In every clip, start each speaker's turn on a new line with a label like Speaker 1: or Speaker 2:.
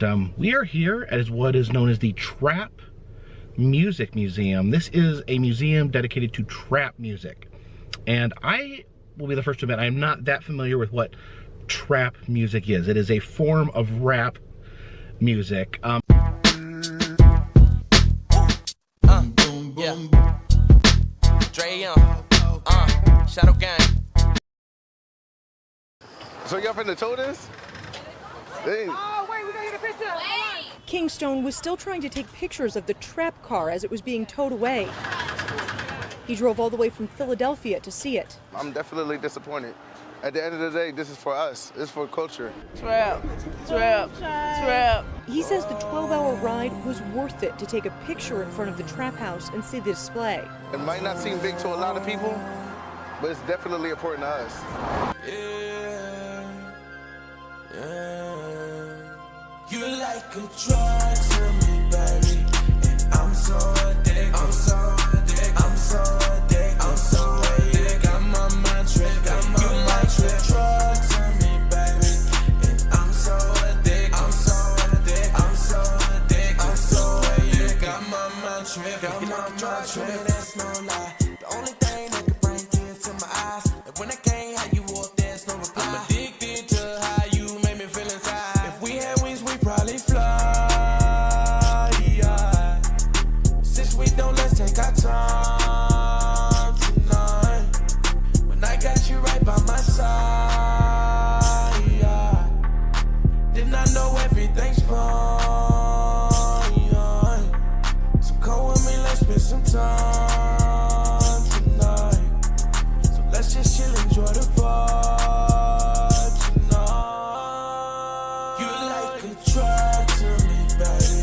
Speaker 1: and we are here at what is known as the Trap Music Museum. This is a museum dedicated to trap music, and I will be the first to admit I am not that familiar with what trap music is. It is a form of rap music.
Speaker 2: Yeah. Dre Young, Shadow Gang.
Speaker 3: So y'all finna tow this? Hey.
Speaker 4: Oh, wait, we gotta get a picture.
Speaker 5: Kingstone was still trying to take pictures of the trap car as it was being towed away. He drove all the way from Philadelphia to see it.
Speaker 3: I'm definitely disappointed. At the end of the day, this is for us. This is for culture.
Speaker 4: Trap.
Speaker 5: He says the 12-hour ride was worth it to take a picture in front of the trap house and see the display.
Speaker 3: It might not seem big to a lot of people, but it's definitely important to us.
Speaker 6: You like a drug to me, baby, and I'm so addicted. I'm so addicted. I'm so addicted. I'm so addicted. Got my mind tripped. Got my mind tripped. Drug to me, baby, and I'm so addicted. I'm so addicted. I'm so addicted. I'm so addicted. Got my mind tripped. Got my mind tripped. That's no lie. The only thing that could bring tears to my eyes, and when I can't have you walk, there's no reply. I'm addicted to how you make me feel inside. If we had wings, we probably fly. Yeah. Since we don't, let's take our time tonight. When I got you right by my side, yeah. Didn't I know everything's fine? Yeah. So come with me, let's spend some time tonight. So let's just chill, enjoy the vibe tonight. You like a drug to me, baby,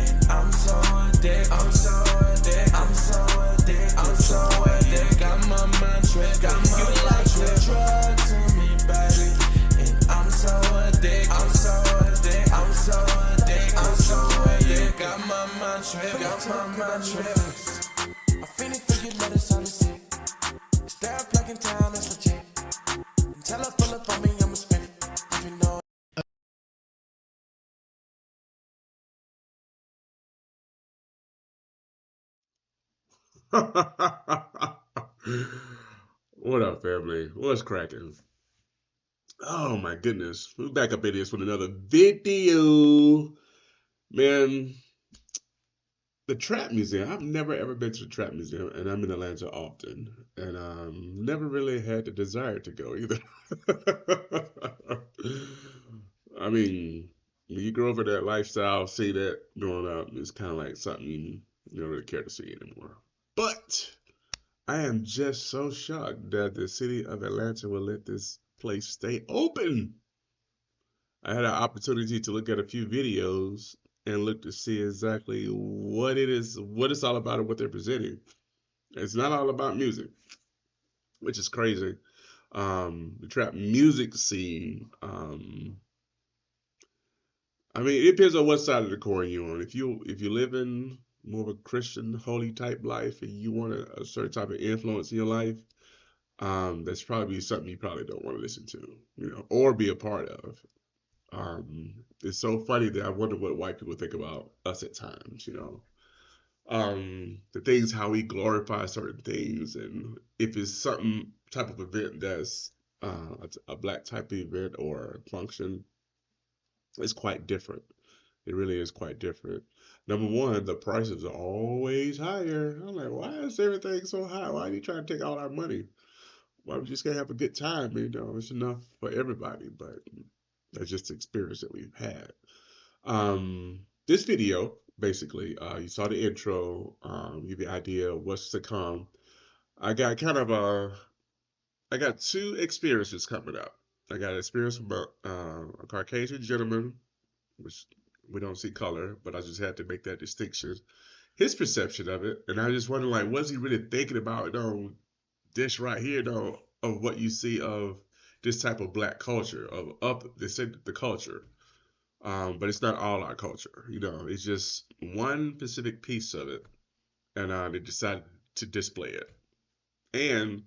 Speaker 6: and I'm so addicted. I'm so addicted. I'm so addicted. I'm so addicted. Got my mind tripped. Got my mind tripped. Drug to me, baby, and I'm so addicted. I'm so addicted. I'm so addicted. I'm so addicted. Got my mind tripped. Got my mind tripped. I feel it for you, let us all see. Is there a plug in town that's legit? And tell her pull up on me, I'ma spin it. If you know.
Speaker 7: What up, family? What's cracking? Oh my goodness. We're back up in this with another video. Man, the Trap Museum. I've never ever been to the Trap Museum, and I'm in Atlanta often. And never really had the desire to go either. I mean, when you grow over that lifestyle, see that growing up, it's kind of like something you don't really care to see anymore. But I am just so shocked that the city of Atlanta will let this place stay open. I had an opportunity to look at a few videos and look to see exactly what it is, what it's all about, and what they're presenting. It's not all about music, which is crazy. The trap music scene. I mean, it depends on what side of the coin you're on. If you live in more of a Christian, holy type life, and you want a certain type of influence in your life, that's probably something you probably don't want to listen to, or be a part of. It's so funny that I wonder what white people think about us at times, the things, how we glorify certain things, and if it's some type of event that's a black type of event or function, it's quite different. It really is quite different. Number one, the prices are always higher. I'm like, why is everything so high? Why are you trying to take all our money? Why would you just gonna have a good time? It's enough for everybody, but that's just the experience that we've had. This video, basically, you saw the intro, give you an idea of what's to come. I got two experiences coming up. I got an experience from a Caucasian gentleman, which we don't see color, but I just had to make that distinction. His perception of it, and I just wonder, like, what's he really thinking about, this right here, of what you see of this type of black culture, the culture. But it's not all our culture, it's just one specific piece of it, and they decided to display it. And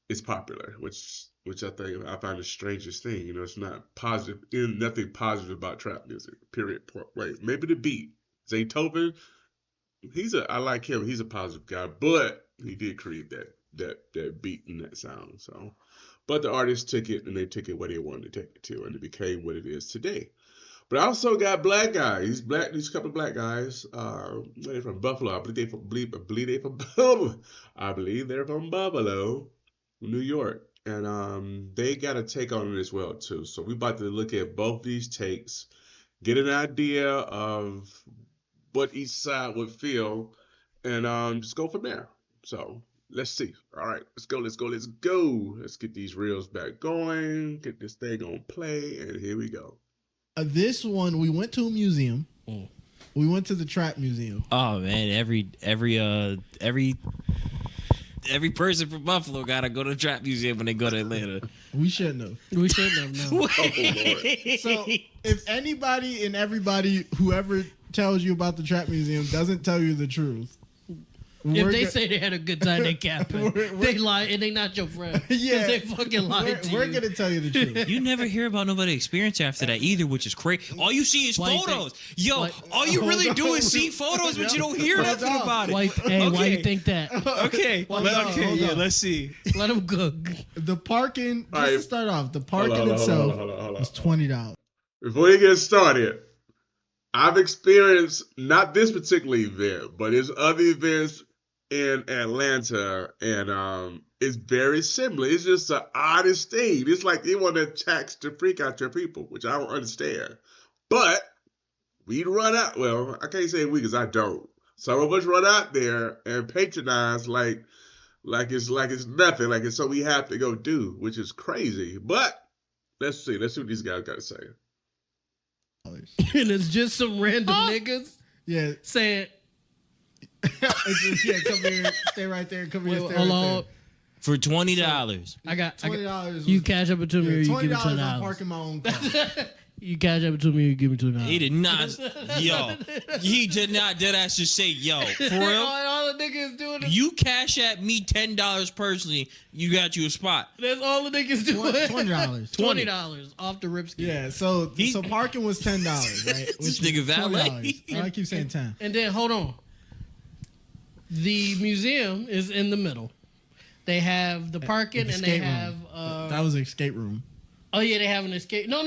Speaker 7: it's popular, which which I find the strangest thing. You know, it's not positive, nothing positive about trap music. Period. Wait, maybe the beat. Zaytoven, I like him. He's a positive guy, but he did create that beat and that sound. So, but the artists took it and they took it where they wanted to take it to, and it became what it is today. But I also got black guys. These couple of black guys. They're from Buffalo. I believe they're from Buffalo, New York, and they got a take on it as well too. So we about to look at both these takes, get an idea of what each side would feel, and just go from there. So let's see. All right, let's go. Let's get these reels back going. Get this thing on play, and here we go.
Speaker 4: This one, we went to a museum. We went to the Trap Museum.
Speaker 8: Oh man, every person from Buffalo gotta go to the Trap Museum when they go to Atlanta.
Speaker 4: We shouldn't have.
Speaker 9: We shouldn't have. No.
Speaker 7: Oh, Lord.
Speaker 4: So, if anybody and everybody, whoever tells you about the Trap Museum doesn't tell you the truth,
Speaker 9: if they say they had a good time, they capping. They lie, and they not your friend.
Speaker 4: Yeah,
Speaker 9: they fucking lied to you.
Speaker 4: We're gonna tell you the truth.
Speaker 8: You never hear about nobody experience after that either, which is crazy. All you see is photos. All you really do is see photos, but you don't hear nothing about it.
Speaker 9: Why you think that?
Speaker 8: Okay, let's see.
Speaker 9: Let them cook.
Speaker 4: The parking, just
Speaker 7: right.
Speaker 4: to start off, the parking itself was $20.
Speaker 7: Before you get started, I've experienced not this particular event, but there's other events in Atlanta, and it's very similar. It's just the oddest thing. It's like they want to tax to freak out your people, which I don't understand. But we run out. Well, I can't say we because I don't. Some of us run out there and patronize like it's nothing. Like it's something we have to go do, which is crazy. But let's see. Let's see what these guys got to say.
Speaker 9: And it's just some random niggas
Speaker 4: Yeah.
Speaker 9: saying,
Speaker 4: Come here, stay right there. Come here, stay right there.
Speaker 8: For $20.
Speaker 9: I got
Speaker 4: $20.
Speaker 9: you cash up it to me or you give me
Speaker 4: $20. I'm
Speaker 9: $10.
Speaker 4: parking my own car.
Speaker 9: You cash up it to me or you give me $2.
Speaker 8: He did not. He did not. Dead ass just say, yo, for real.
Speaker 9: all the niggas doing.
Speaker 8: You cash at me $10 personally, you got you a spot.
Speaker 9: That's all the niggas doing.
Speaker 4: $20.
Speaker 9: $20 off the rip ski.
Speaker 4: Yeah, so parking was $10, right?
Speaker 8: This nigga valet.
Speaker 4: I keep saying 10.
Speaker 9: And then hold on. The museum is in the middle. They have the parking and they have
Speaker 4: that was an escape room.
Speaker 9: Oh yeah, they have an escape. No.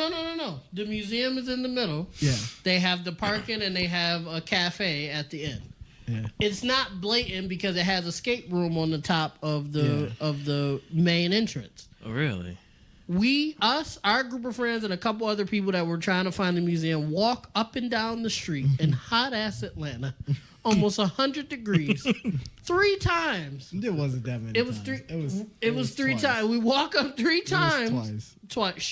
Speaker 9: The museum is in the middle.
Speaker 4: Yeah.
Speaker 9: They have the parking and they have a cafe at the end.
Speaker 4: Yeah.
Speaker 9: It's not blatant because it has escape room on the top of the main entrance.
Speaker 8: Oh really?
Speaker 9: Our group of friends and a couple other people that were trying to find the museum walk up and down the street in hot ass Atlanta, almost 100 degrees, 3 times.
Speaker 4: It wasn't that many.
Speaker 9: It was
Speaker 4: times.
Speaker 9: It was 3 times. We walk up 3 times.
Speaker 4: Twice.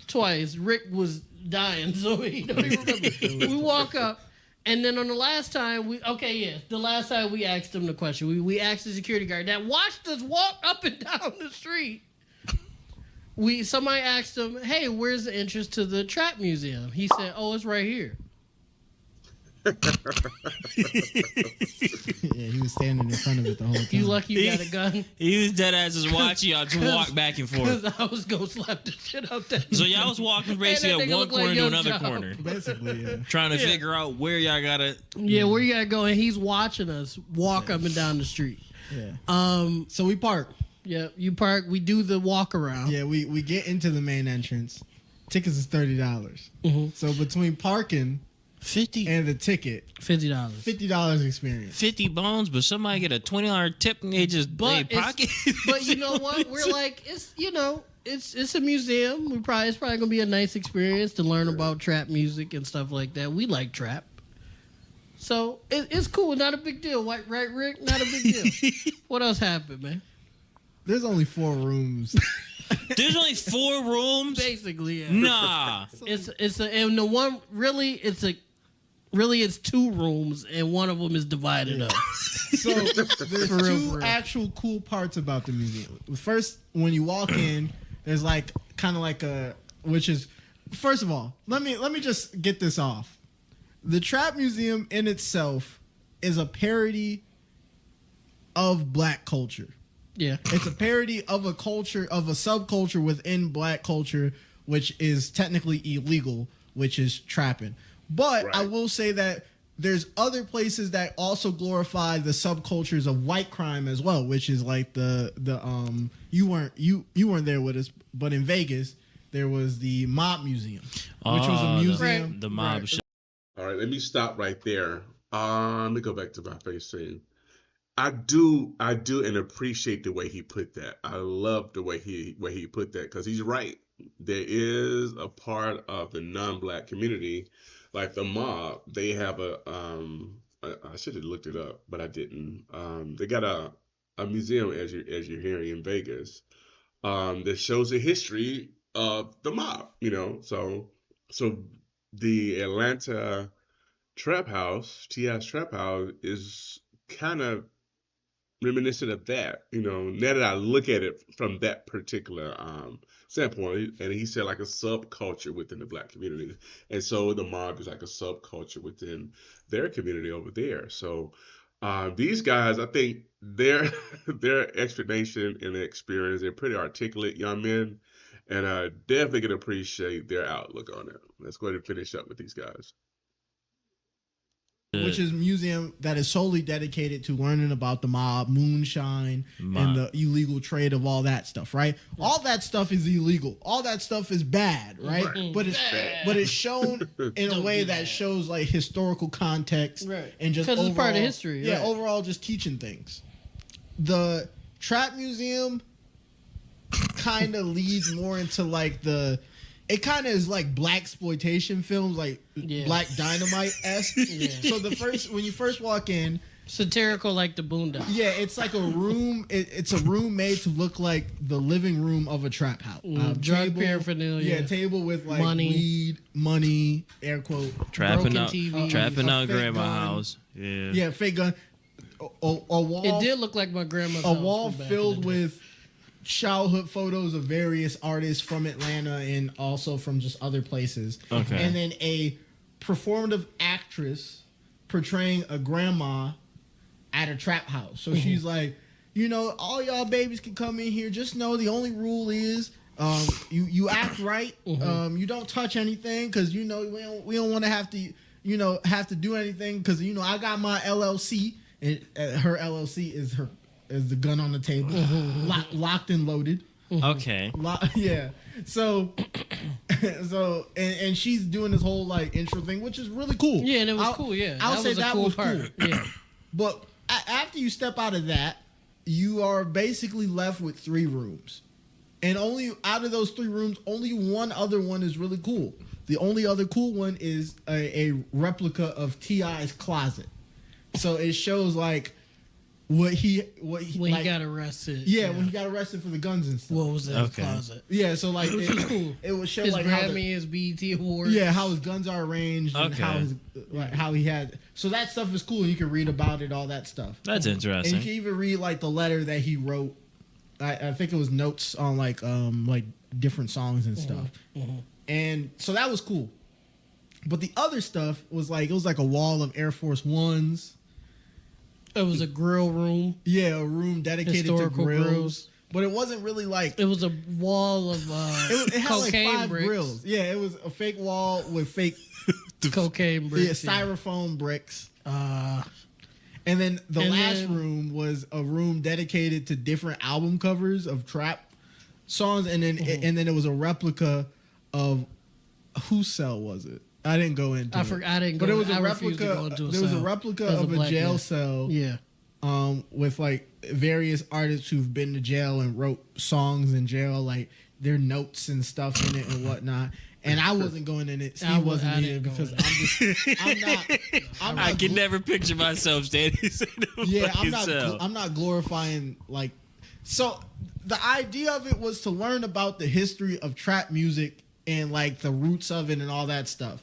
Speaker 9: Twice. Rick was dying, so he don't even remember. We walk up, and then on the last time the last time we asked him the question, we asked the security guard that watched us walk up and down the street. Somebody asked him, "Hey, where's the entrance to the Trap Museum?" He said, "Oh, it's right here."
Speaker 4: Yeah, he was standing in front of it the whole time.
Speaker 9: You lucky you got a gun.
Speaker 8: He was dead ass just watching y'all just walk back and forth.
Speaker 9: Because I was gonna slap the shit out that.
Speaker 8: So y'all was walking basically at one corner to another corner.
Speaker 4: Basically, yeah.
Speaker 8: Trying to figure out where y'all gotta.
Speaker 9: Yeah, where you gotta go, and he's watching us walk up and down the street.
Speaker 4: Yeah. So we park.
Speaker 9: Yeah, you park. We do the walk around.
Speaker 4: Yeah, we get into the main entrance. Tickets is $30.
Speaker 9: Mm-hmm.
Speaker 4: So between parking
Speaker 8: 50
Speaker 4: and the ticket,
Speaker 9: $50.
Speaker 4: $50 experience.
Speaker 8: 50 bones, but somebody get a $20 tip and they just pocket.
Speaker 9: But you know what? We're like, it's a museum. It's probably gonna be a nice experience to learn about trap music and stuff like that. We like trap. So it's cool, not a big deal. Right, Rick? Not a big deal. What else happened, man?
Speaker 4: There's only 4 rooms.
Speaker 8: There's only 4 rooms?
Speaker 9: Basically, yeah.
Speaker 8: Nah.
Speaker 9: It's 2 rooms and one of them is divided up.
Speaker 4: So there's 2 actual cool parts about the museum. First, when you walk in, there's first of all, let me just get this off. The Trap Museum in itself is a parody of black culture.
Speaker 9: Yeah.
Speaker 4: It's a parody of a culture, of a subculture within black culture, which is technically illegal, which is trapping. But I will say that there's other places that also glorify the subcultures of white crime as well, which is like the you weren't there with us, but in Vegas there was the Mob Museum, which was a museum.
Speaker 8: The mob.
Speaker 7: All right, let me stop right there. Let me go back to my face scene. I do and appreciate the way he put that. I love the way he put that, because he's right. There is a part of the non-black community, like the mob. They have I should have looked it up, but I didn't. They got a museum, as you're hearing, in Vegas, that shows the history of the mob. So the Atlanta TrapHouse, T.I.'s TrapHouse, is kind of reminiscent of that. Now that I look at it from that particular standpoint, and he said like a subculture within the black community, and so the mob is like a subculture within their community over there. So these guys, I think their explanation and experience, they're pretty articulate young men, and I definitely can appreciate their outlook on it. Let's go ahead and finish up with these guys.
Speaker 4: Which is a museum that is solely dedicated to learning about the mob, moonshine, and the illegal trade of all that stuff, right? All that stuff is illegal. All that stuff is bad, right? But it's shown in a way that shows like historical context, and just
Speaker 9: because it's part of history.
Speaker 4: Yeah, overall just teaching things. The Trap Museum kind of leads more into like it kind of is like black exploitation films, like Black Dynamite-esque. So when you first walk in,
Speaker 9: satirical like the Boondocks.
Speaker 4: Yeah, it's like a room. It's a room made to look like the living room of a trap house.
Speaker 9: Drug paraphernalia.
Speaker 4: Yeah, table with like
Speaker 9: money.
Speaker 4: Weed, money, air quote,
Speaker 8: trapping out grandma's
Speaker 4: gun.
Speaker 8: house.
Speaker 4: Yeah, fake gun. A wall.
Speaker 9: It did look like my grandma's
Speaker 4: a
Speaker 9: house
Speaker 4: wall
Speaker 9: from back
Speaker 4: filled
Speaker 9: in the day.
Speaker 4: with childhood photos of various artists from Atlanta and also from just other places.
Speaker 8: Okay.
Speaker 4: And then a performative actress portraying a grandma at a trap house. So she's like, all y'all babies can come in here. Just know the only rule is you act right. You don't touch anything, because we don't want to have to do anything, because I got my LLC, and her LLC is the gun on the table, locked and loaded.
Speaker 8: Okay.
Speaker 4: Yeah. So and she's doing this whole like intro thing, which is really cool.
Speaker 9: Yeah, and it was cool. Yeah,
Speaker 4: I'll say that was
Speaker 9: part.
Speaker 4: cool.
Speaker 9: Yeah.
Speaker 4: But after you step out of that, you are basically left with 3 rooms, and only out of those 3 rooms, only one other one is really cool. The only other cool one is a replica of T.I.'s closet. So it shows like when he
Speaker 9: got arrested.
Speaker 4: Yeah, when he got arrested for the guns and stuff.
Speaker 9: What was that closet?
Speaker 4: Yeah, so like
Speaker 9: which was cool.
Speaker 4: It would show
Speaker 9: his
Speaker 4: like
Speaker 9: Grammy, his BET awards.
Speaker 4: Yeah, how his guns are arranged, and how he had. So that stuff is cool. You can read about it, all that stuff.
Speaker 8: That's interesting.
Speaker 4: And you can even read like the letter that he wrote. I think it was notes on like different songs and stuff. And so that was cool. But the other stuff was like, it was like a wall of Air Force Ones.
Speaker 9: It was a grill room.
Speaker 4: Yeah, a room dedicated
Speaker 9: Historical
Speaker 4: to grills.
Speaker 9: grills.
Speaker 4: But it wasn't really like...
Speaker 9: It was a wall of
Speaker 4: it had
Speaker 9: cocaine
Speaker 4: like 5
Speaker 9: bricks.
Speaker 4: grills. Yeah, it was a fake wall with fake...
Speaker 9: cocaine bricks.
Speaker 4: Yeah, styrofoam bricks. And then the last room was a room dedicated to different album covers of trap songs. And then and then it was a replica of... Whose cell was it? I didn't go into it.
Speaker 9: I didn't go.
Speaker 4: But it was a
Speaker 9: refused to
Speaker 4: replica.
Speaker 9: go into a
Speaker 4: There was a
Speaker 9: cell
Speaker 4: replica
Speaker 9: as
Speaker 4: of a
Speaker 9: black
Speaker 4: jail
Speaker 9: man.
Speaker 4: cell.
Speaker 9: Yeah.
Speaker 4: With like various artists who've been to jail and wrote songs in jail, like their notes and stuff in it and whatnot. And I wasn't going in it. Steve wasn't either, because
Speaker 8: I can never picture myself standing in a fucking cell.
Speaker 4: I'm not glorifying like. So the idea of it was to learn about the history of trap music and like the roots of it and all that stuff.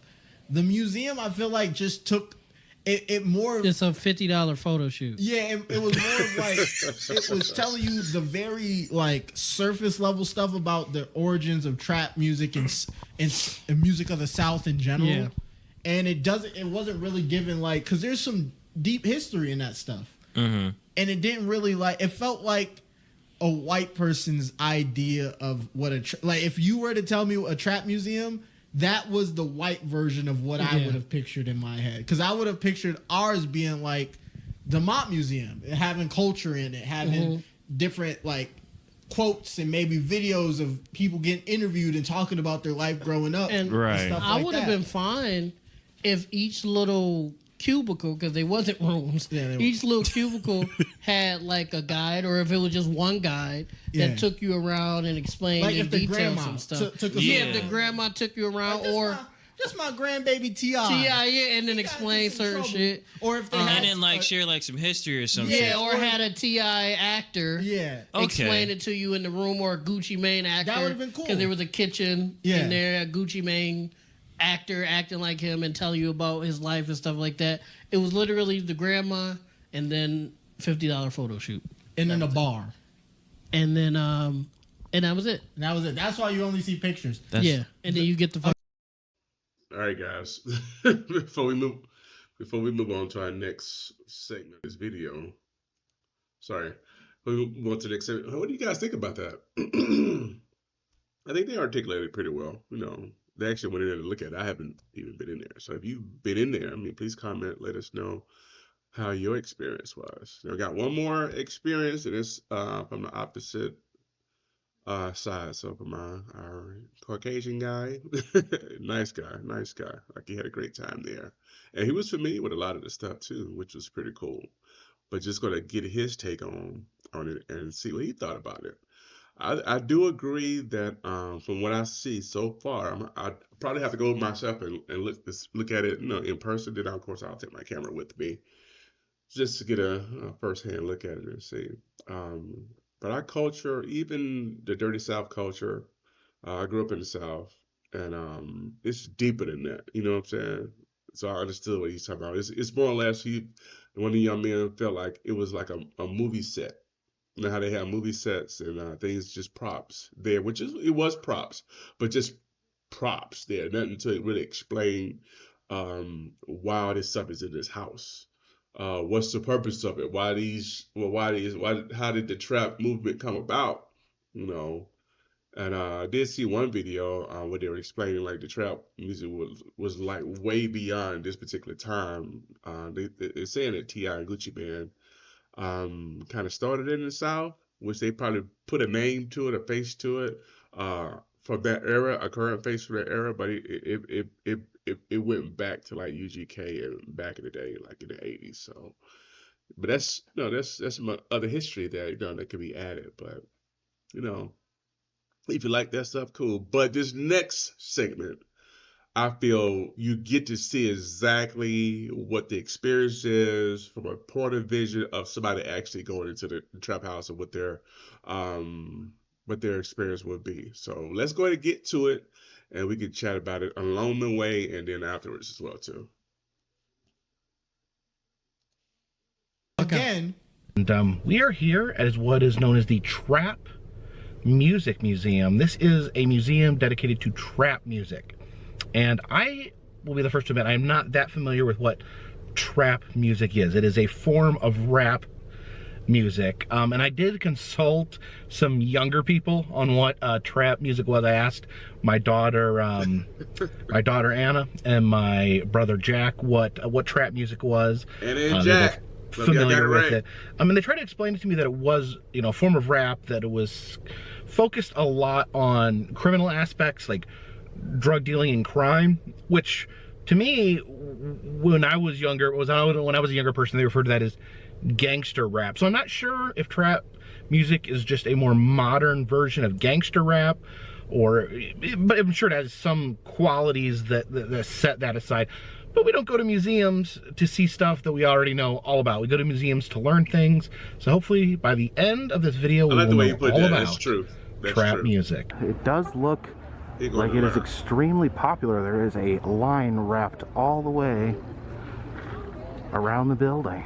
Speaker 4: The museum, I feel like, just took it more.
Speaker 9: It's a $50 photo shoot.
Speaker 4: Yeah, it was more of like it was telling you the very like surface level stuff about the origins of trap music and music of the South in general.
Speaker 9: Yeah.
Speaker 4: And it wasn't really given like, because there's some deep history in that stuff.
Speaker 8: Mm-hmm.
Speaker 4: And it didn't really like. It felt like a white person's idea of what like if you were to tell me a trap museum, that was the white version of what I would have pictured in my head. Because I would have pictured ours being like the Mott Museum, having culture in it, having different like quotes and maybe videos of people getting interviewed and talking about their life growing up and stuff like
Speaker 9: I would have been fine if each little cubicle, because they wasn't rooms, each little cubicle had like a guide, or if it was just one guide that took you around and explained like in details and stuff. If the grandma took you around, or
Speaker 4: just my grandbaby T.I.
Speaker 9: T.I., and then explain certain shit.
Speaker 4: Or if they
Speaker 8: and then like share like some history or something.
Speaker 9: Yeah, or had a T.I. actor explain it to you in the room, or a Gucci Mane actor.
Speaker 4: That would have been cool.
Speaker 9: Because there was a kitchen in there, a Gucci Mane actor acting like him and tell you about his life and stuff like that. It was literally the grandma and then $50 photo shoot.
Speaker 4: And then a bar.
Speaker 9: And then and that was it.
Speaker 4: And that was it. That's why you only see pictures.
Speaker 9: And then you get the
Speaker 7: All right, guys. Before we move on to our next segment of this video. Sorry. We move on to the next segment. What do you guys think about that? I think they articulated it pretty well. You know, they actually went in there to look at it. I haven't even been in there. So if you've been in there, I mean, please comment. Let us know how your experience was. I got one more experience, and it's from the opposite side. So from our Caucasian guy, nice guy. Like he had a great time there, and he was familiar with a lot of the stuff too, which was pretty cool. But just gonna get his take on it and see what he thought about it. I do agree that from what I see so far, I probably have to go myself and look at it, in person. Then of course I'll take my camera with me just to get a first-hand look at it and see. But our culture, even the dirty South culture, I grew up in the South, and it's deeper than that. You know what I'm saying? So I understood what he's talking about. It's more or less one of the young men felt like it was like a movie set. You know how they have movie sets and things, just props there, it was props, but just props there. Nothing to really explain why this stuff is in this house. What's the purpose of it? How did the trap movement come about? You know, and I did see one video where they were explaining like the trap music was like way beyond this particular time. They're saying that T.I. and Gucci Mane kind of started in the South, which they probably put a name to it, a face to it, from that era, a current face from that era, but it went back to like UGK and back in the day, like in the 80s. So, but that's some other history there, that could be added. But if you like that stuff, cool. But this next segment, I feel you get to see exactly what the experience is from a point of vision of somebody actually going into the trap house and what their experience would be. So let's go ahead and get to it, and we can chat about it along the way and then afterwards as well too.
Speaker 4: Again,
Speaker 1: and we are here at what is known as the Trap Music Museum. This is a museum dedicated to trap music. And I will be the first to admit I'm not that familiar with what trap music is. It is a form of rap music. And I did consult some younger people on what trap music was. I asked my daughter Anna and my brother Jack what trap music was.
Speaker 7: And Jack,
Speaker 1: familiar with it. I mean, they tried to explain it to me that it was, a form of rap, that it was focused a lot on criminal aspects, like drug dealing and crime, which to me, when I was younger, when I was a younger person, they referred to that as gangster rap. So I'm not sure if trap music is just a more modern version of gangster rap, but I'm sure it has some qualities that set that aside. But we don't go to museums to see stuff that we already know all about. We go to museums to learn things. So hopefully by the end of this video, we will know all about trap music.
Speaker 10: It does look like it is extremely popular. There is a line wrapped all the way around the building.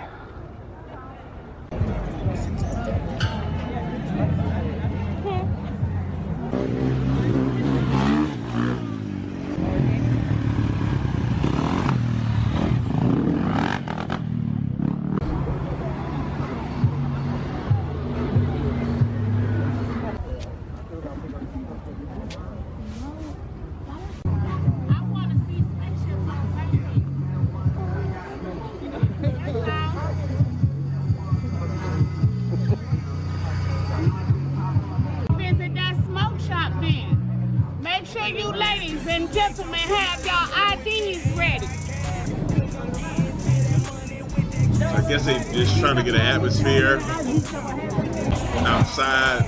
Speaker 11: and have y'all IDs ready.
Speaker 7: So I guess they just trying to get an atmosphere outside.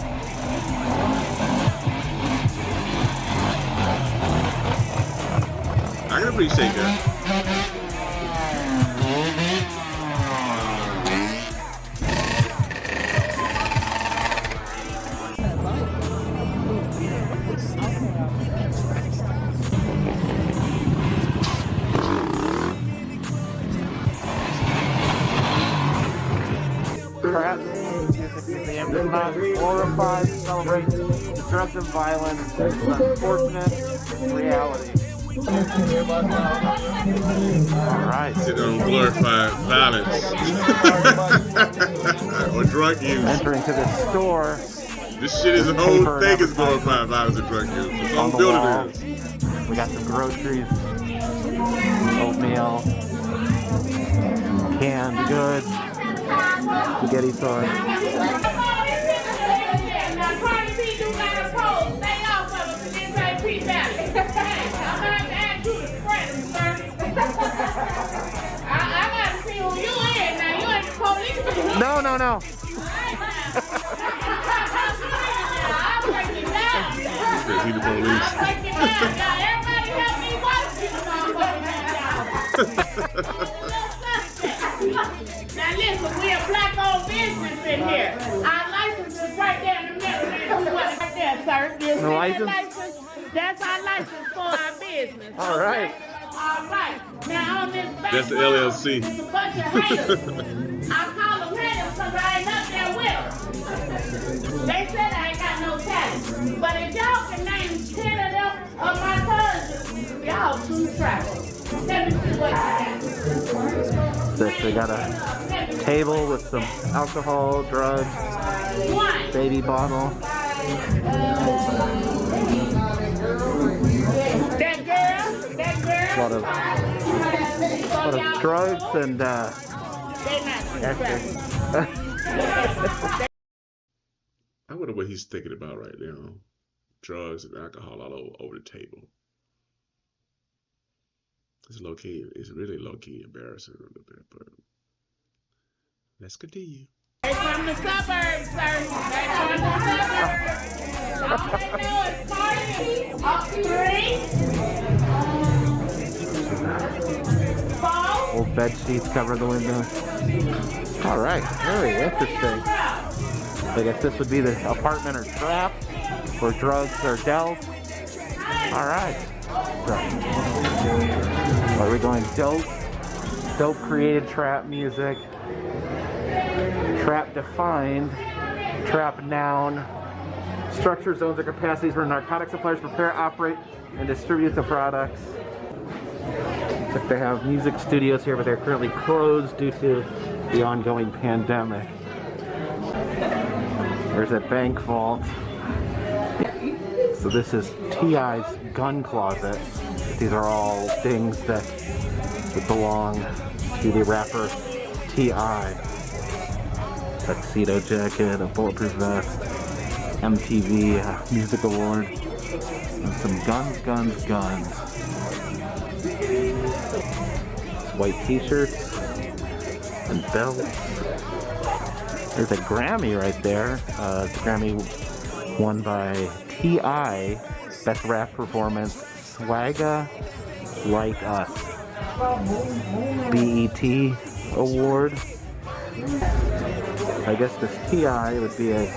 Speaker 7: I can appreciate that.
Speaker 10: Trap Music Museum does not glorify, celebrate drugs and violence. It's an unfortunate reality. Alright.
Speaker 7: They don't glorify violence or drug use.
Speaker 10: Entering to this store.
Speaker 7: This shit is the whole thing is glorifying violence and drug use. That's all the building is.
Speaker 10: We got some groceries, oatmeal, canned goods, spaghetti sauce. No, no, no.
Speaker 7: He the police.
Speaker 11: Now listen, we're a black-owned business in here. Our license is right there in the middle. Right there, sir. You see that license? That's our license for our business.
Speaker 10: All right.
Speaker 11: All right. Now on this back
Speaker 7: That's the LLC.
Speaker 11: there's a bunch of haters. I call them haters because I ain't up there with them. They said I ain't got no talent. But if y'all can name 10 of them of my cousins, y'all too trappers. Let me see what you have.
Speaker 10: They got a table with some alcohol, drugs, baby bottle.
Speaker 11: That girl.
Speaker 10: A lot of drugs and
Speaker 7: I wonder what he's thinking about right now. Drugs and alcohol all over the table. It's low key. It's really low key embarrassing a little bit, but let's continue.
Speaker 11: They from the suburbs, sir. They from the suburbs. All they do is party, up 3, 4.
Speaker 10: old bed sheets cover the windows. All right, very interesting. I guess this would be the apartment or trap where drugs are dealt. All right. So, are we going dope? Dope created trap music. Trap defined. Trap noun. Structure, zones, or capacities where narcotic suppliers prepare, operate, and distribute the products. Looks like they have music studios here, but they're currently closed due to the ongoing pandemic. There's a bank vault. So this is T.I.'s gun closet. These are all things that belong to the rapper T.I. Tuxedo jacket, a bulletproof vest, MTV Music Award, and some guns. White t-shirts and belts. There's a Grammy right there. It's a Grammy won by T.I. Best Rap Performance, Swagga Like Us. BET Award. I guess this T.I. would be an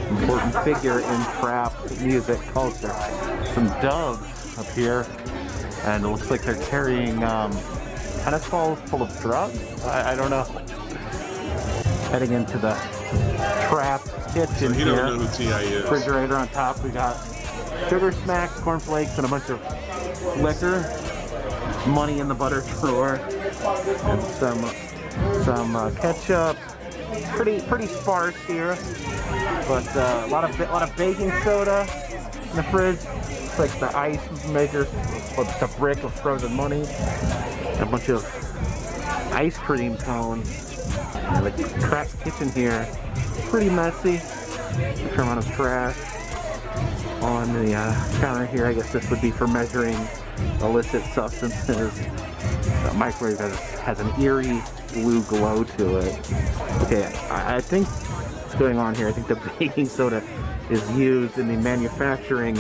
Speaker 10: important figure in trap music culture. Some doves up here, and it looks like they're carrying tennis balls full of drugs. I don't know. Heading into the trap kitchen
Speaker 7: so you
Speaker 10: here.
Speaker 7: Don't know who T.I. is.
Speaker 10: Refrigerator on top. We got sugar smacks, cornflakes, and a bunch of liquor. Money in the butter drawer, and some ketchup. Pretty sparse here, but a lot of baking soda in the fridge. It's like the ice maker, just a brick of frozen money, and a bunch of ice cream cones. And the trap kitchen here, pretty messy. A fair amount of trash on the counter here. I guess this would be for measuring illicit substances. The microwave has an eerie blue glow to it. Okay, I think what's going on here, I think the baking soda is used in the manufacturing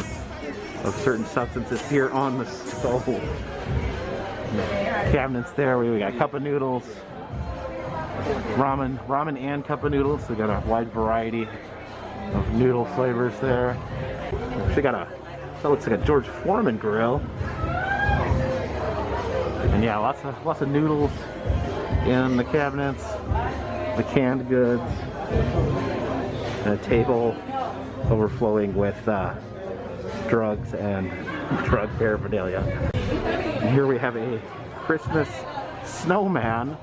Speaker 10: of certain substances here on the stove. Cabinets there, we got cup of noodles, ramen and cup of noodles. So we got a wide variety of noodle flavors there. We got that looks like a George Foreman grill. And yeah, lots of noodles in the cabinets, the canned goods, and a table overflowing with drugs and drug paraphernalia. And here we have a Christmas snowman,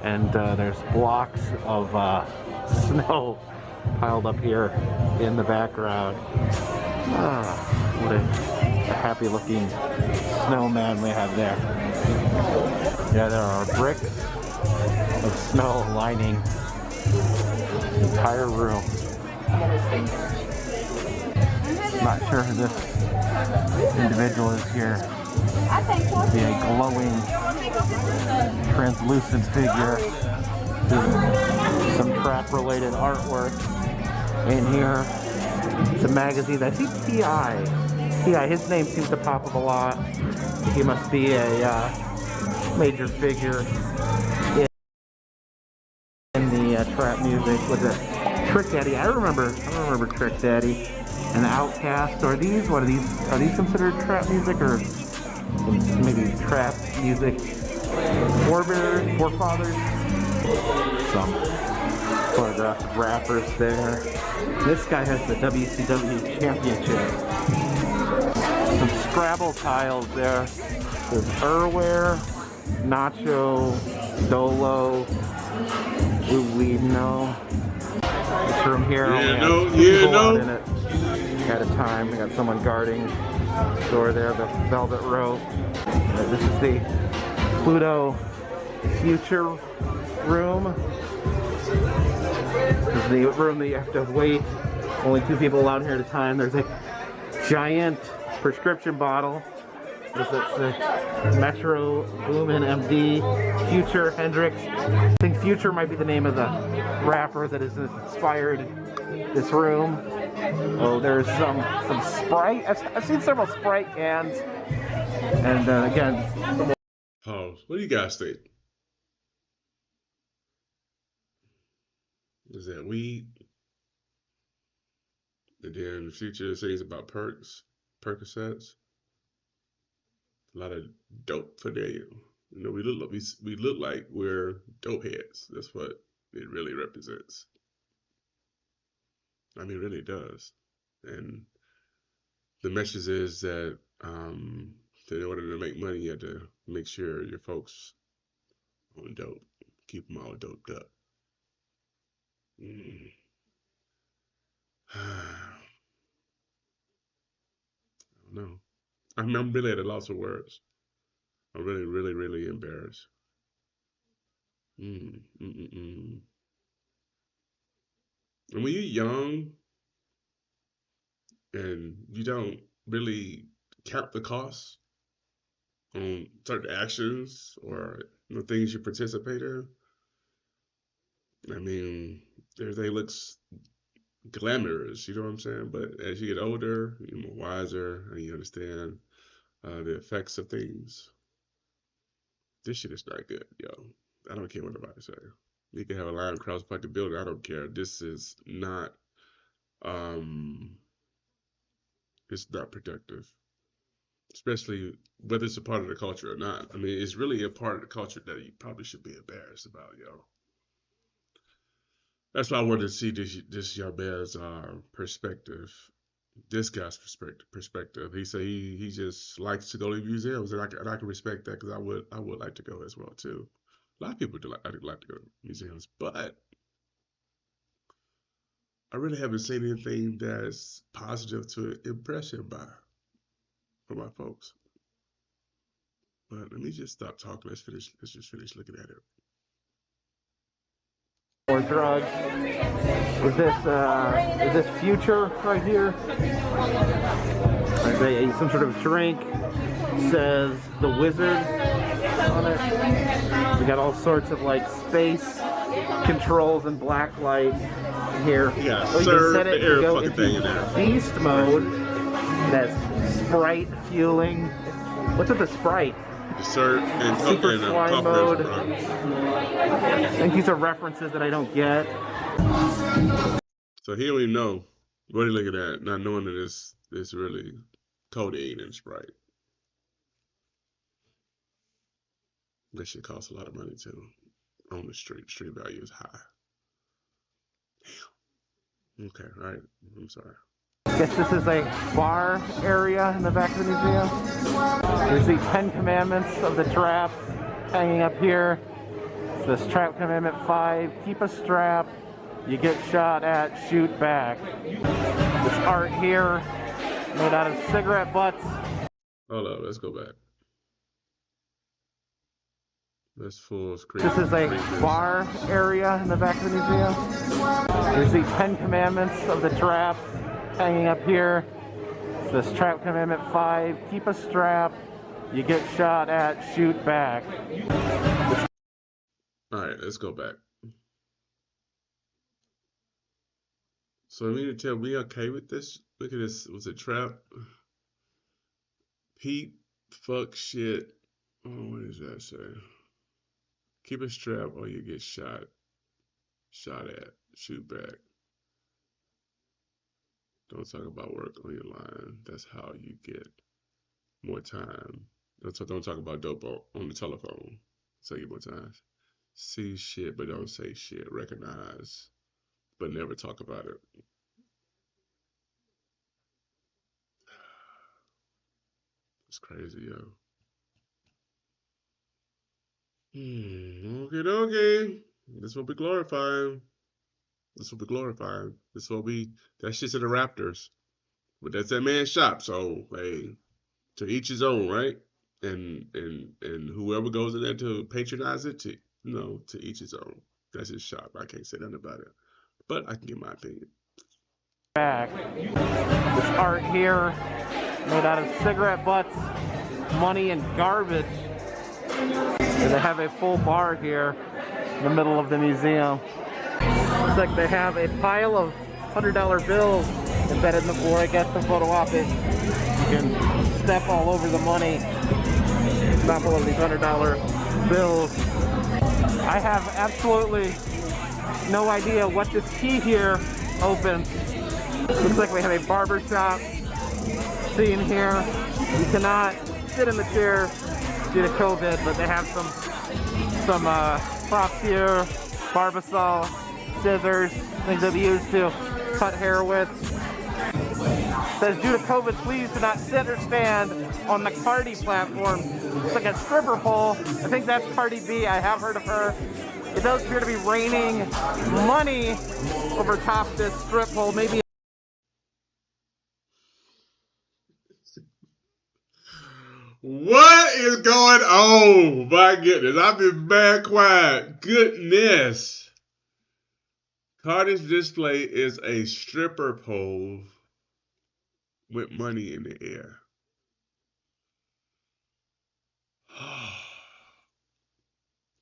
Speaker 10: and there's blocks of snow piled up here in the background. What a happy looking snowman we have there. Yeah, there are bricks of snow lining the entire room. Not sure who this individual is here. Be a glowing, translucent figure. Some trap-related artwork in here. It's a magazine. I think T.I. His name seems to pop up a lot. He must be a major figure in the trap music. Was it Trick Daddy? I remember Trick Daddy and the Outcast. Are these considered trap music, or maybe trap music forefathers? Some photographs of rappers there. This guy has the WCW championship. Some Scrabble tiles there. There's Erware, Nacho, Dolo, Uwino. This room here only has people out in it at a time. We got someone guarding the door there, the velvet rope. This is the Pluto Future room. This is the room that you have to wait. Only 2 people allowed here at a time. There's a giant prescription bottle. It's the Metro Boomin MD Future Hendrix. I think Future might be the name of the rapper that has inspired this room. Oh, there's some Sprite. I've seen several Sprite cans. And again,
Speaker 7: pause. What do you guys think? Is that weed? And then the Future says about Percocets. A lot of dope for there. You know, we look like we're dope heads. That's what it really represents. I mean, it really does. And the message is that in order to make money, you have to make sure your folks on dope, keep them all doped up. I don't know. I'm really at a loss of words. I'm really, really, really embarrassed. And when you're young and you don't really count the costs on certain actions or things you participate in, I mean, everything looks glamorous, you know what I'm saying? But as you get older, you're more wiser and you understand the effects of things. This shit is not good, yo. I don't care what nobody say. You can have a line across the building. I don't care. This is not, it's not productive. Especially whether it's a part of the culture or not. I mean, it's really a part of the culture that you probably should be embarrassed about, yo. That's why I wanted to see this young man's perspective. This guy's perspective. He said he just likes to go to museums, and I can respect that because I would like to go as well too. A lot of people do like to go to museums, but I really haven't seen anything that's positive to impress him by for my folks. But let me just stop talking. Let's just finish looking at it.
Speaker 10: Or drugs. Is this Future right here? Some sort of drink. says The Wizard on it. We got all sorts of like space controls and black light here.
Speaker 7: Yeah,
Speaker 10: you can set it to go
Speaker 7: thing in
Speaker 10: into
Speaker 7: there.
Speaker 10: beast mode. That's sprite fueling. What's with the sprite?
Speaker 7: Dessert and
Speaker 10: Super slime mode.
Speaker 7: Bro.
Speaker 10: I think these are references that I don't get.
Speaker 7: So he don't even know what he looking at, not knowing that it's really codeine and Sprite. This shit costs a lot of money too. On the street value is high. Damn. Okay, all right. I'm sorry.
Speaker 10: I guess this is a bar area in the back of the museum. There's the 10 Commandments of the Trap hanging up here. This Trap Commandment 5, keep a strap. You get shot at, shoot back. This art here, made out of cigarette butts.
Speaker 7: Hold up, let's go back. Let's full screen.
Speaker 10: This is a bar area in the back of the museum. There's the 10 Commandments of the Trap hanging up here. This Trap Commandment 5, keep a strap. You get shot at, shoot back.
Speaker 7: Alright, let's go back. So I mean to tell me okay with this? Look at this. Was it trap? Pete, fuck shit. Oh, what does that say? Keep a strap or you get shot. Shot at. Shoot back. Don't talk about work on your line. That's how you get more time. Don't talk about dope on the telephone. Say it more times. See shit, but don't say shit. Recognize, but never talk about it. It's crazy, yo. Okay. This will be glorifying. This will be glorifying. This will be, that shit's in the Raptors. But that's that man's shop, so hey, to each his own, right? And whoever goes in there to patronize it, to each his own. That's his shop. I can't say nothing about it. But I can give my opinion.
Speaker 10: Back. This art here, made out of cigarette butts, money, and garbage. And they have a full bar here in the middle of the museum. Looks like they have a pile of $100 bills embedded in the floor. I guess to photo op it. You can step all over the money. Stop all of these $100 bills. I have absolutely no idea what this key here opens. Looks like we have a barber shop scene here. You cannot sit in the chair due to COVID, but they have some props here, Barbasol, scissors, things that we use to cut hair with. It says, due to COVID, please do not sit or stand on the Cardi platform. It's like a stripper pole. I think that's Cardi B. I have heard of her. It does appear to be raining money over top this strip pole. Maybe.
Speaker 7: What is going on? My goodness, I've been mad quiet. Goodness. Cardi's display is a stripper pole with money in the air.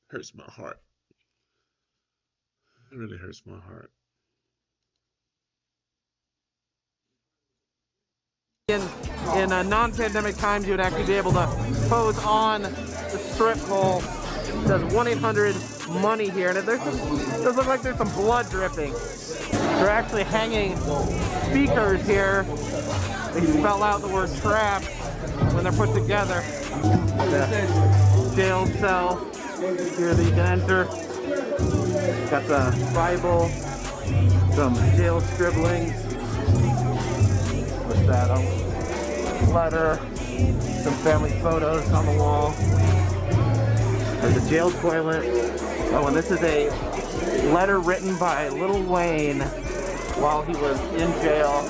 Speaker 7: Hurts my heart. It really hurts my heart.
Speaker 10: In non-pandemic times, you would actually be able to pose on the strip pole. It says 1-800-MONEY here, and it does look like there's some blood dripping. They're actually hanging speakers here. They spell out the word trap when they're put together. The jail cell here that you can enter. Got the Bible, some jail scribbling. What's that? A letter, some family photos on the wall. There's a jail toilet. Oh, and this is a letter written by Lil Wayne while he was in jail.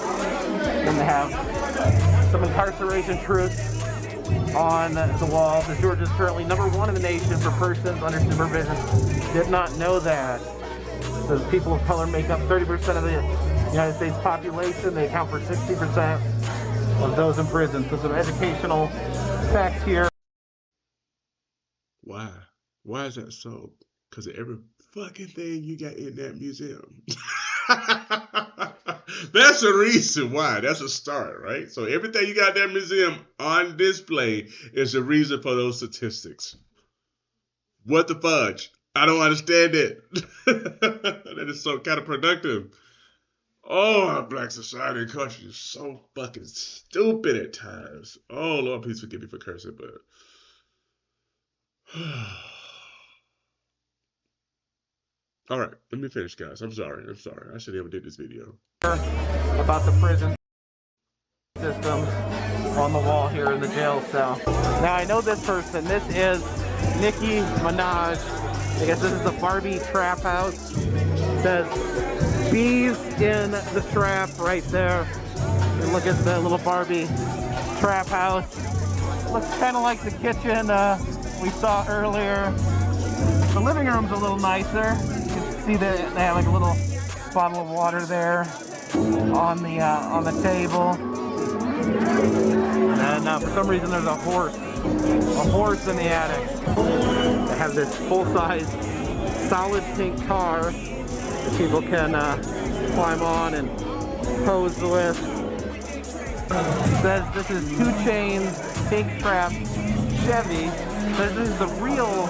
Speaker 10: And they have some incarceration truths on the wall. The Georgia is currently #1 in the nation for persons under supervision. Did not know that. Says people of color make up 30% of the United States population. They account for 60% of those in prison. So some educational effect here.
Speaker 7: Why? Why is that so? Because of every fucking thing you got in that museum. That's the reason why. That's a start, right? So everything you got in that museum on display is the reason for those statistics. What the fudge? I don't understand it. That is so counterproductive. Oh, our black society and culture is so fucking stupid at times. Oh, Lord, please forgive me for cursing, but... All right, let me finish, guys. I'm sorry. I should have did this video.
Speaker 10: About the prison system on the wall here in the jail cell. Now, I know this person. This is Nicki Minaj. I guess this is the Barbie Trap House. It says bees in the trap right there. And look at the little Barbie Trap House. It looks kind of like the kitchen we saw earlier. The living room's a little nicer. You can see that they have like a little bottle of water there on the table. And then for some reason there's a horse in the attic. They have this full-size solid pink car that people can climb on and pose with. It says this is 2 Chainz Pink Trap Chevy. It says this is the real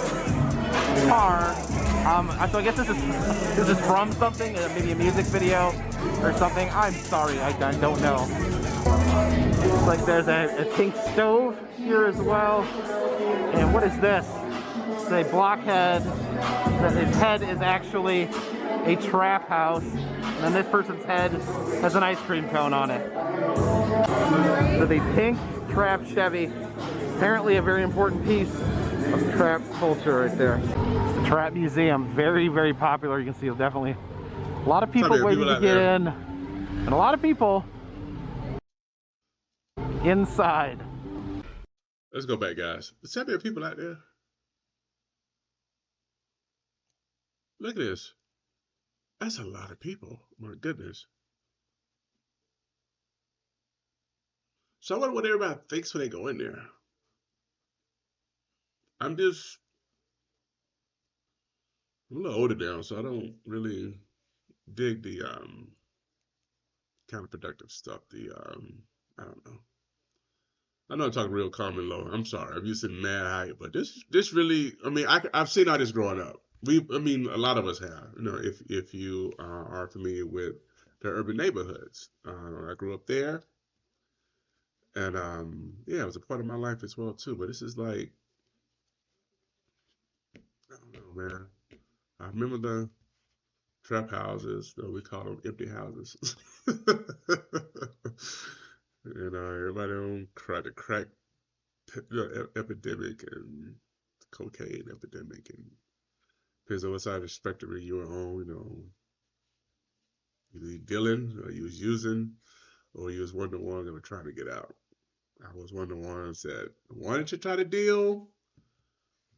Speaker 10: car. So I guess this is from something, maybe a music video or something. I'm sorry, I don't know. Looks like there's a pink stove here as well. And what is this? It's a blockhead. His head is actually a trap house. And then this person's head has an ice cream cone on it. So the pink trap Chevy, apparently a very important piece of trap culture right there. The Trap Museum, very, very popular. You can see definitely a lot of people waiting to get in, and a lot of people inside.
Speaker 7: Let's go back, guys. There's so many people out there. Look at this. That's a lot of people. My goodness. So I wonder what everybody thinks when they go in there. I'm a little older now, so I don't really dig the counterproductive stuff. I don't know. I know I'm talking real calm and low. I'm sorry. I'm using mad hype, but this really. I mean, I've seen all this growing up. A lot of us have. You know, if you are familiar with the urban neighborhoods, I grew up there, and yeah, it was a part of my life as well too. But this is like, I don't know, man. I remember the trap houses, though we call them empty houses. And everybody on the crack epidemic and cocaine epidemic, and depends on what side of the spectrum you were on. You know, you dealing, or you was using, or you was one of the ones that were trying to get out. I was one of the ones that wanted to try to deal,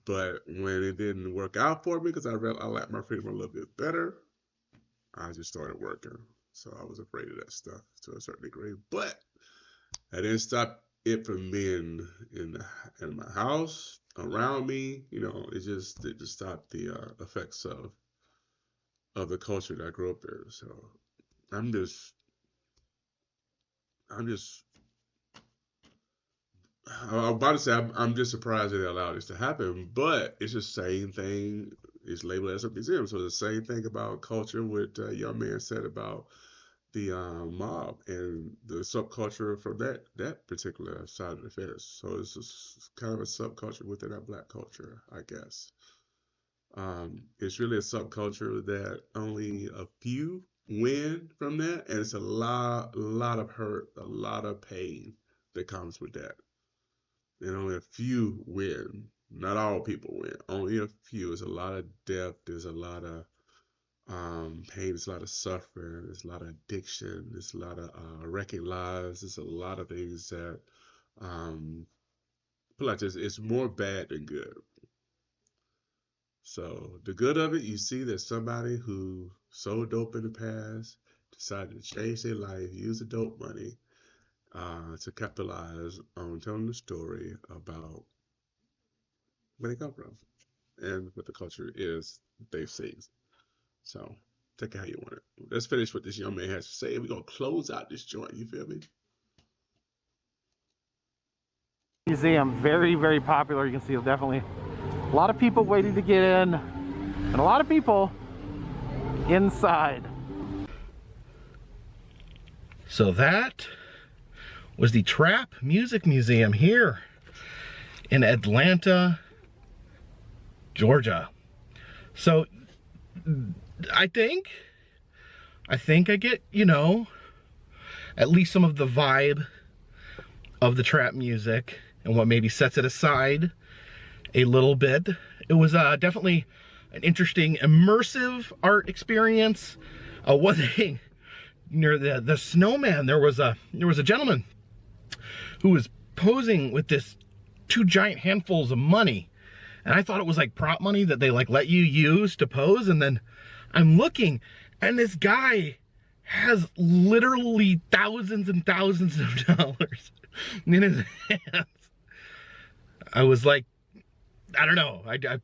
Speaker 7: but when it didn't work out for me, because I liked my freedom a little bit better, I just started working. So I was afraid of that stuff to a certain degree, but I didn't stop it from being in my house, around me. You know, it just stopped the effects of the culture that I grew up in. So I'm just I'm about to say I'm just surprised that they allowed this to happen, but it's the same thing. It's labeled as a museum, so it's the same thing about culture. What young man said about the mob and the subculture from that particular side of the fence. So it's just kind of a subculture within our black culture, I guess. It's really a subculture that only a few win from that, and it's a lot of hurt, a lot of pain that comes with that. And only a few win. Not all people win. Only a few. There's a lot of death. There's a lot of pain. There's a lot of suffering. There's a lot of addiction. There's a lot of wrecking lives. There's a lot of things that put like this. It's more bad than good. So the good of it, you see that somebody who sold dope in the past decided to change their life, use the dope money, to capitalize on telling the story about where they come from and what the culture is they've seen. So take it how you want it. Let's finish what this young man has to say. We're gonna close out this joint. You feel me?
Speaker 10: Museum, very, very popular. You can see there's definitely a lot of people waiting to get in, and a lot of people inside.
Speaker 1: So that was the Trap Music Museum here in Atlanta, Georgia. So I think I get, you know, at least some of the vibe of the trap music and what maybe sets it aside a little bit. It was definitely an interesting, immersive art experience. One thing, near the snowman, there was a gentleman who was posing with this 2 giant handfuls of money, and I thought it was like prop money that they like let you use to pose. And then I'm looking, and this guy has literally thousands and thousands of dollars in his hands. I was like, I don't know. I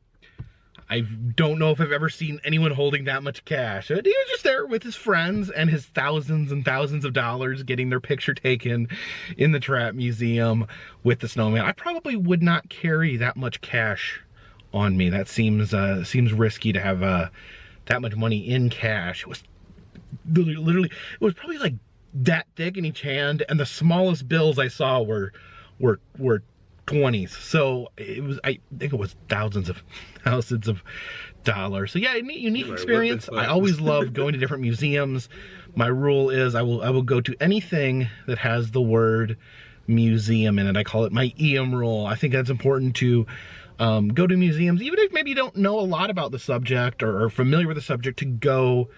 Speaker 1: don't know if I've ever seen anyone holding that much cash. He was just there with his friends and his thousands and thousands of dollars, getting their picture taken in the Trap Museum with the snowman. I probably would not carry that much cash on me. That seems risky to have that much money in cash. It was literally, it was probably like that thick in each hand, and the smallest bills I saw were 20s. So it was, I think it was thousands of dollars. So yeah, unique experience. I always love going to different museums. My rule is I will go to anything that has the word museum in it. I call it my EM rule. I think that's important to go to museums, even if maybe you don't know a lot about the subject or are familiar with the subject, to go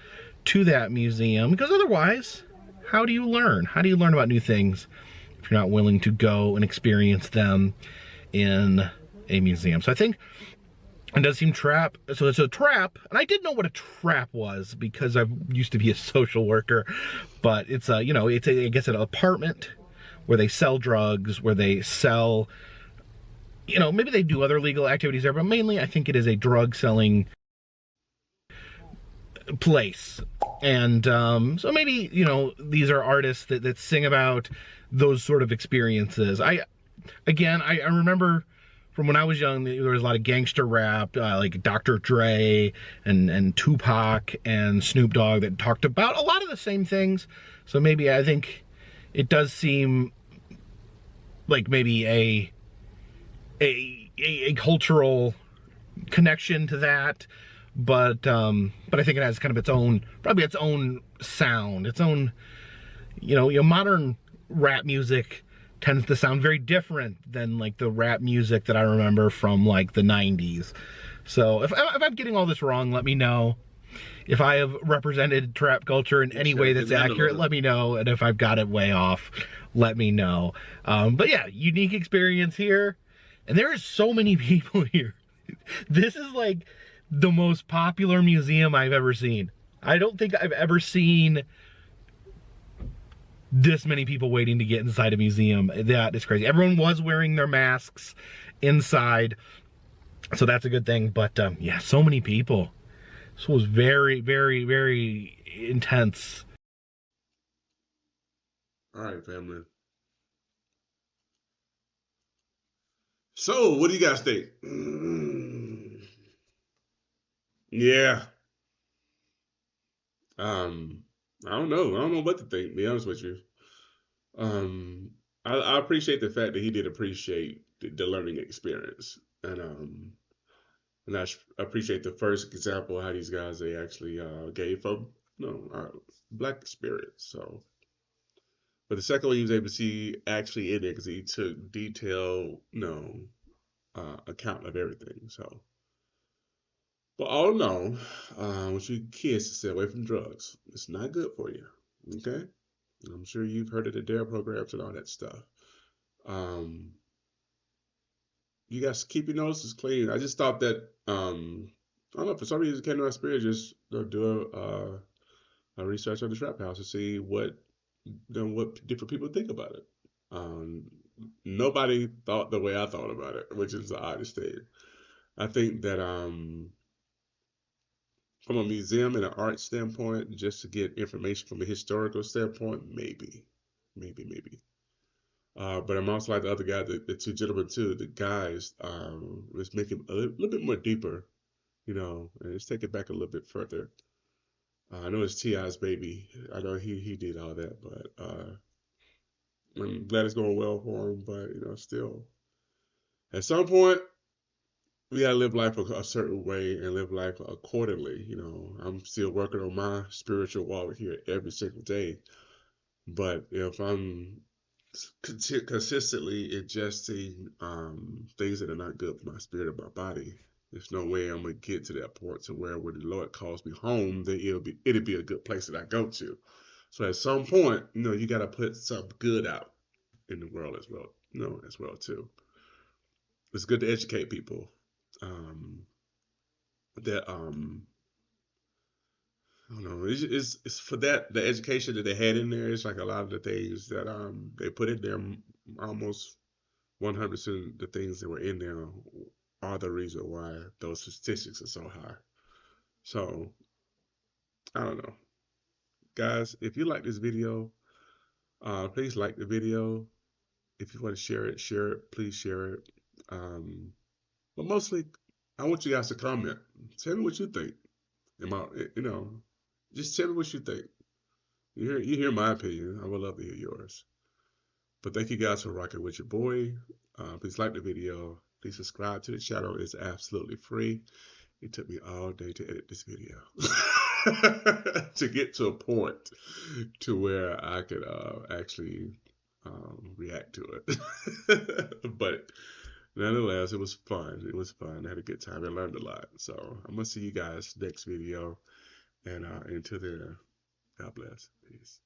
Speaker 1: to that museum, because otherwise, how do you learn? How do you learn about new things if you're not willing to go and experience them in a museum? So I think it does seem trap. So it's a trap, and I did know what a trap was because I used to be a social worker. But it's I guess an apartment where they sell drugs, where they sell, maybe they do other legal activities there, but mainly I think it is a drug selling place. And so maybe, these are artists that sing about those sort of experiences. I remember from when I was young, there was a lot of gangster rap, like Dr. Dre and Tupac and Snoop Dogg, that talked about a lot of the same things. So maybe I think it does seem like maybe a cultural connection to that. But I think it has kind of its own sound, its own, modern rap music tends to sound very different than like the rap music that I remember from like the 90s. So if I'm getting all this wrong, let me know. If I have represented trap culture in any way that's accurate, let me know. And if I've got it way off, let me know. But yeah, unique experience here. And there is so many people here. This is like the most popular museum I've ever seen. I don't think I've ever seen this many people waiting to get inside a museum. That is crazy. Everyone was wearing their masks inside, so that's a good thing. But yeah, so many people. This was very, very, very intense.
Speaker 7: All right, family. So, what do you guys think? Yeah. I don't know. I don't know what to think, to be honest with you. I appreciate the fact that he did appreciate the learning experience. And I appreciate the first example of how these guys, they actually gave from black experience. So, but the second one he was able to see actually in it, because he took detailed, account of everything. So, but all in all, I want you kids to stay away from drugs. It's not good for you. Okay? I'm sure you've heard of the DARE programs and all that stuff. You guys keep your noses clean. I just thought that, I don't know, for some reason it came to my spirit, just do a research on the Trap House to see what different people think about it. Um, Nobody thought the way I thought about it, which is the oddest thing. I think that from a museum and an art standpoint, just to get information from a historical standpoint, maybe. But I'm also like the other guy, the two gentlemen too. The guys was making a little bit more deeper, and let's take it back a little bit further. I know it's T.I.'s baby. I know he did all that, but I'm glad it's going well for him. But still, at some point, we gotta live life a certain way and live life accordingly. I'm still working on my spiritual walk here every single day. But if I'm consistently ingesting things that are not good for my spirit or my body, there's no way I'm gonna get to that point to where when the Lord calls me home, then it'll be a good place that I go to. So at some point, you gotta put some good out in the world as well, as well too. It's good to educate people. That I don't know. It's for that the education that they had in there. It's like a lot of the things that they put in there. Almost 100% of the things that were in there are the reason why those statistics are so high. So I don't know, guys. If you like this video, please like the video. If you want to share it. Please share it. But mostly, I want you guys to comment. Tell me what you think. Am I, just tell me what you think. You hear my opinion. I would love to hear yours. But thank you guys for rocking with your boy. Please like the video. Please subscribe to the channel. It's absolutely free. It took me all day to edit this video to get to a point to where I could actually react to it. But nonetheless, it was fun. It was fun. I had a good time. I learned a lot. So I'm going to see you guys next video. And until then, God bless. Peace.